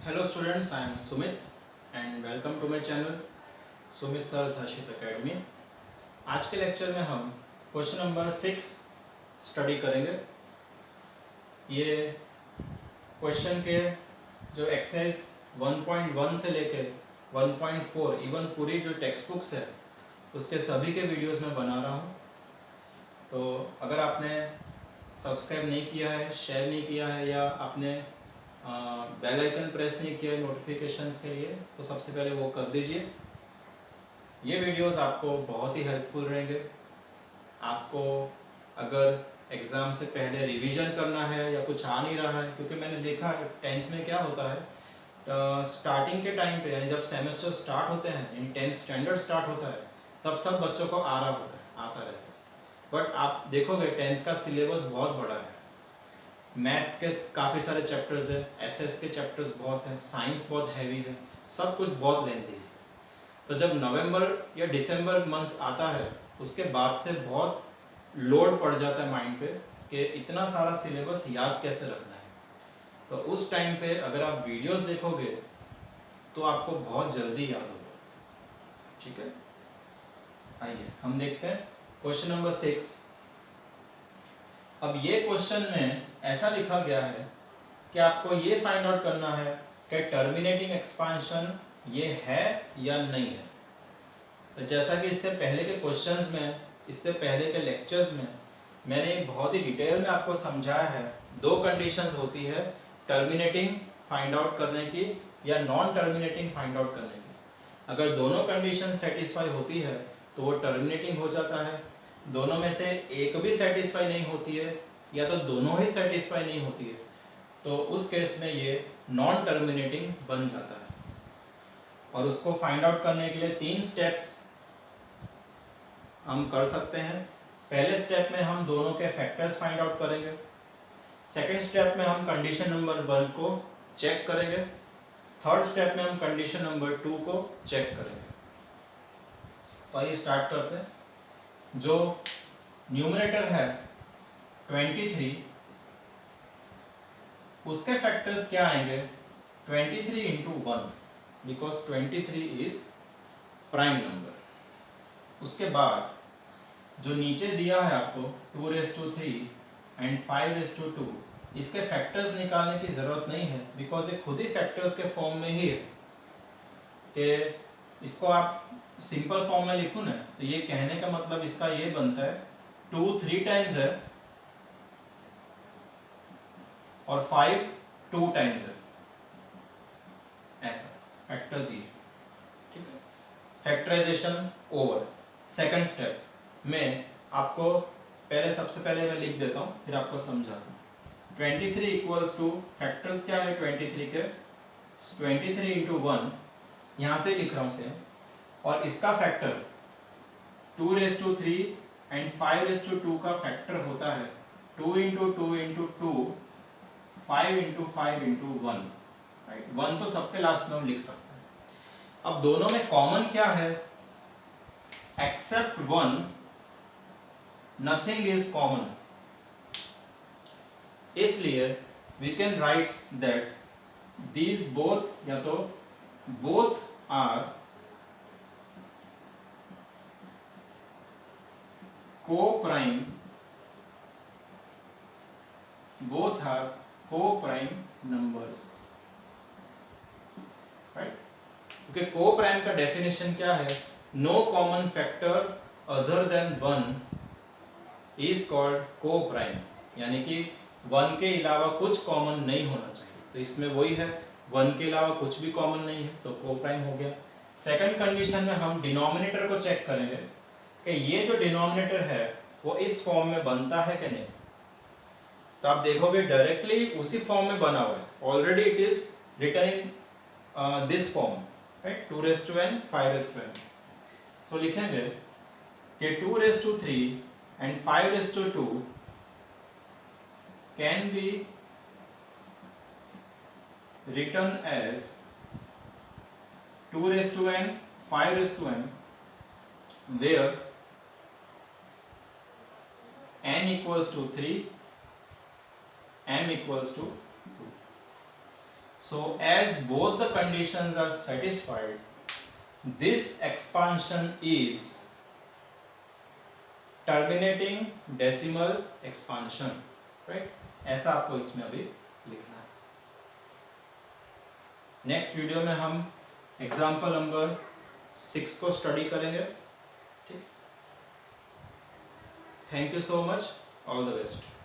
Hello students, I am Sumit and welcome to my channel Sumit Sir's Harshit Academy। आज के lecture में हम question number 6 study करेंगे। ये क्वेश्चन के जो एक्सरसाइज 1.1 से लेके 1.4 इवन पूरी जो टेक्स्ट बुक्स है उसके सभी के वीडियोस में बना रहा हूँ। तो अगर आपने सब्सक्राइब नहीं किया है, शेयर नहीं किया है या आपने बेल आइकन प्रेस नहीं किया है नोटिफिकेशंस के लिए, तो सबसे पहले वो कर दीजिए। ये वीडियोस आपको बहुत ही हेल्पफुल रहेंगे। आपको अगर एग्ज़ाम से पहले रिवीजन करना है या कुछ आ नहीं रहा है, क्योंकि मैंने देखा है 10th में क्या होता है, स्टार्टिंग के टाइम पे यानी जब सेमेस्टर स्टार्ट होते हैं यानी 10th स्टैंडर्ड स्टार्ट होता है तब सब बच्चों को आ रहा होता है, आता रहता है। बट आप देखोगे 10th का सिलेबस बहुत बड़ा है। मैथ्स के काफ़ी सारे चैप्टर्स है, एसएस के चैप्टर्स बहुत हैं, साइंस बहुत हैवी है, सब कुछ बहुत लेंथी है। तो जब नवंबर या दिसंबर मंथ आता है उसके बाद से बहुत लोड पड़ जाता है माइंड पे कि इतना सारा सिलेबस याद कैसे रखना है। तो उस टाइम पे अगर आप वीडियोस देखोगे तो आपको बहुत जल्दी याद होगा। ठीक है, आइए हम देखते हैं क्वेश्चन नंबर 6। अब ये क्वेश्चन में ऐसा लिखा गया है कि आपको ये फाइंड आउट करना है कि टर्मिनेटिंग एक्सपांशन ये है या नहीं है। तो जैसा कि इससे पहले के क्वेश्चंस में, इससे पहले के लेक्चर्स में मैंने बहुत ही डिटेल में आपको समझाया है, दो कंडीशंस होती है टर्मिनेटिंग फाइंड आउट करने की या नॉन टर्मिनेटिंग फाइंड आउट करने की। अगर दोनों कंडीशन सेटिस्फाई होती है तो वो टर्मिनेटिंग हो जाता है। दोनों में से एक भी सेटिस्फाई नहीं होती है या तो दोनों ही सेटिस्फाई नहीं होती है तो उस केस में ये नॉन टर्मिनेटिंग बन जाता है। और उसको फाइंड आउट करने के लिए 3 स्टेप्स हम कर सकते हैं। पहले स्टेप में हम दोनों के फैक्टर्स फाइंड आउट करेंगे। सेकेंड स्टेप में हम कंडीशन नंबर 1 को चेक करेंगे। थर्ड स्टेप में हम कंडीशन नंबर 2 को चेक करेंगे। तो आइए स्टार्ट करते हैं। जो न्यूमरेटर है 23, उसके फैक्टर्स क्या आएंगे 23 into 1, because 23 is prime number. उसके बाद जो नीचे दिया है आपको 2�3 एंड 5�2, इसके फैक्टर्स निकालने की ज़रूरत नहीं है बिकॉज ये खुद ही फैक्टर्स के फॉर्म में ही है। कि इसको आप सिंपल फॉर्म में लिखूँ ना तो ये कहने का मतलब इसका ये बनता है 2 3 टाइम्स है और 5 2 टाइम्स है, ऐसा फैक्टर्स ये। ठीक है, फैक्टराइजेशन ओवर। सेकंड स्टेप में आपको पहले सबसे पहले मैं लिख देता हूँ फिर आपको समझाता हूँ। 23 इक्वल्स टू फैक्टर्स क्या है 23 के 23 इंटू 1 यहाँ से लिख रहा हूँ सेम, और इसका फैक्टर 2�3 एंड 5�2 का फैक्टर होता है 2 into 2 into 2 5 into 5 into 1। Right, 1 तो सबके लास्ट में हम लिख सकते हैं। अब दोनों में कॉमन क्या है, एक्सेप्ट 1 नथिंग इज कॉमन। इसलिए we can write that these both या तो both are co-prime, both are co-prime numbers, right? क्योंकि co-prime का डेफिनेशन क्या है, no common factor other than 1 is called co-prime, यानी कि 1 के अलावा कुछ कॉमन नहीं होना चाहिए। तो इसमें वही है, 1 के अलावा कुछ भी कॉमन नहीं है तो co-prime हो गया। सेकंड कंडीशन में हम डिनोमिनेटर को चेक करेंगे कि ये जो डिनोमिनेटर है वो इस फॉर्म में बनता है कि नहीं। तो आप देखोगे डायरेक्टली उसी फॉर्म में बना हुआ है, already it is written in this form, right, 2n 5n। So लिखेंगे कि 2�3 and 5�2 can be written as 2n 5n where n equals to 3, m equals to 2. So as both the conditions are satisfied, this expansion is terminating decimal expansion, right? ऐसा आपको इसमें अभी लिखना है। Next video में हम एग्जाम्पल नंबर 6 को study करेंगे। ठीक, thank you so much, all the best.